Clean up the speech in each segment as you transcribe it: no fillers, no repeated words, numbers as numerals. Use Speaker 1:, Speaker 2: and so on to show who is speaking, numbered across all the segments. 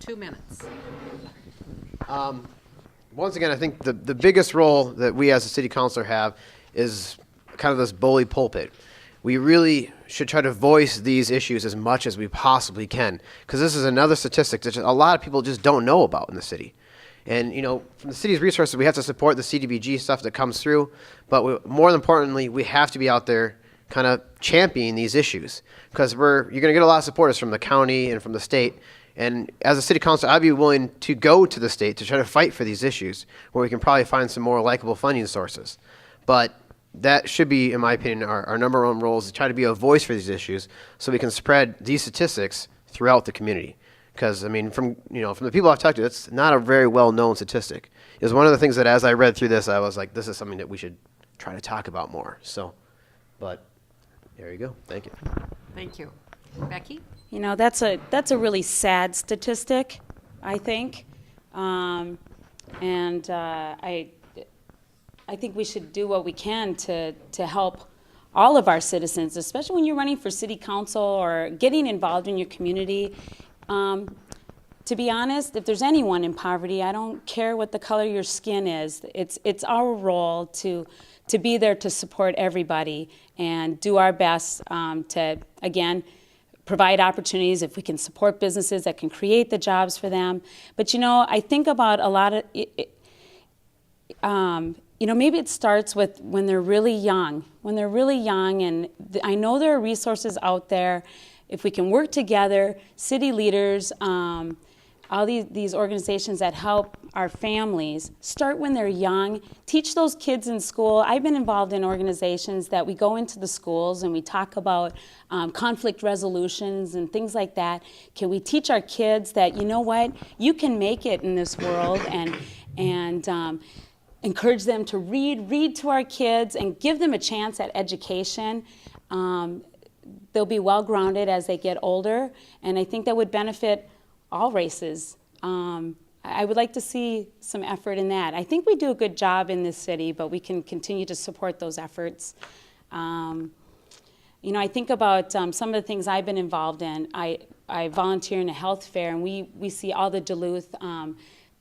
Speaker 1: 2 minutes.
Speaker 2: Once again, I think the biggest role that we as a city councilor have is kind of this bully pulpit. We really should try to voice these issues as much as we possibly can, because this is another statistic that a lot of people just don't know about in the city. And, you know, from the city's resources, we have to support the CDBG stuff that comes through, but more importantly, we have to be out there kind of championing these issues, because you're going to get a lot of supporters from the county and from the state. And as a city councilor, I'd be willing to go to the state to try to fight for these issues, where we can probably find some more likable funding sources. But that should be, in my opinion, our number one role, is to try to be a voice for these issues so we can spread these statistics throughout the community. Because, I mean, from the people I've talked to, it's not a very well-known statistic. It was one of the things that as I read through this, I was like, this is something that we should try to talk about more. So, but there you go. Thank you.
Speaker 1: Thank you. Becky?
Speaker 3: You know, that's a really sad statistic, I think. I think we should do what we can to help all of our citizens, especially when you're running for city council or getting involved in your community. To be honest, if there's anyone in poverty, I don't care what the color of your skin is. It's our role to be there to support everybody and do our best to, again, provide opportunities if we can support businesses that can create the jobs for them. But, you know, I think about a lot of, you know, maybe it starts with when they're really young. When they're really young, and I know there are resources out there. If we can work together, city leaders, all these organizations that help our families, start when they're young, teach those kids in school. I've been involved in organizations that we go into the schools and we talk about conflict resolutions and things like that. Can we teach our kids that, you know what, you can make it in this world, and encourage them to read to our kids and give them a chance at education. They'll be well-grounded as they get older, and I think that would benefit all races. I would like to see some effort in that. I think we do a good job in this city, but we can continue to support those efforts. You know, I think about some of the things I've been involved in. I volunteer in a health fair, and we see all the Duluth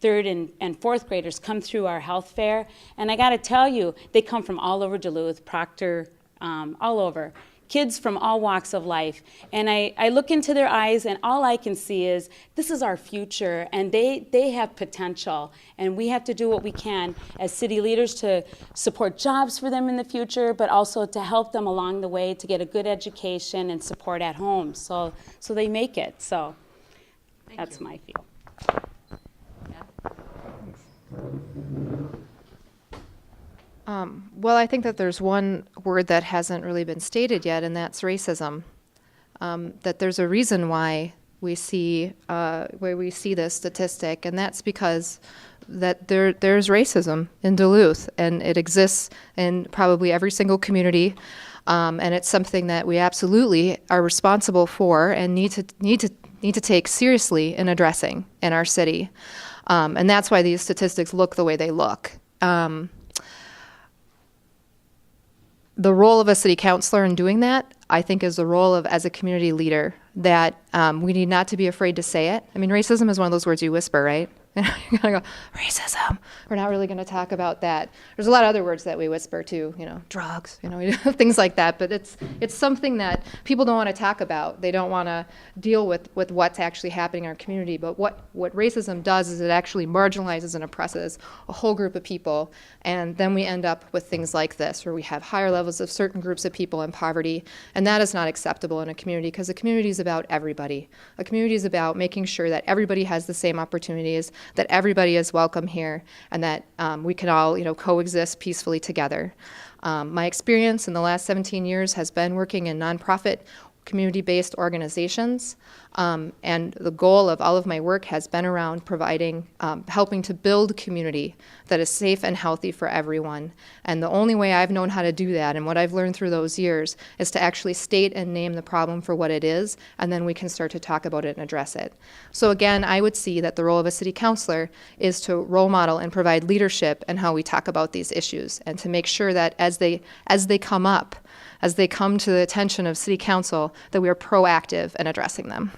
Speaker 3: third and fourth graders come through our health fair. And I got to tell you, they come from all over Duluth, Proctor, all over. Kids from all walks of life. And I look into their eyes, and all I can see is this is our future, and they have potential. And we have to do what we can as city leaders to support jobs for them in the future, but also to help them along the way to get a good education and support at home so they make it. So that's my feel.
Speaker 4: Well, I think that there's one word that hasn't really been stated yet, and that's racism. That there's a reason why we see this statistic, and that's because that there's racism in Duluth, and it exists in probably every single community, and it's something that we absolutely are responsible for and need to take seriously in addressing in our city, and that's why these statistics look the way they look. The role of a city councilor in doing that, I think, is the role of, as a community leader, that we need not to be afraid to say it. I mean, racism is one of those words you whisper, right? You're going to go, racism. We're not really going to talk about that. There's a lot of other words that we whisper too, drugs, things like that. But it's something that people don't want to talk about. They don't want to deal with what's actually happening in our community. But what racism does is it actually marginalizes and oppresses a whole group of people. And then we end up with things like this, where we have higher levels of certain groups of people in poverty. And that is not acceptable in a community, because a community is about everybody. A community is about making sure that everybody has the same opportunities, that everybody is welcome here, and that we can all, coexist peacefully together. My experience in the last 17 years has been working in nonprofit, community-based organizations, and the goal of all of my work has been around providing, helping to build community that is safe and healthy for everyone. And the only way I've known how to do that, and what I've learned through those years, is to actually state and name the problem for what it is, and then we can start to talk about it and address it. So again, I would see that the role of a city councilor is to role model and provide leadership in how we talk about these issues, and to make sure that as they come up, as they come to the attention of city council, that we are proactive in addressing them.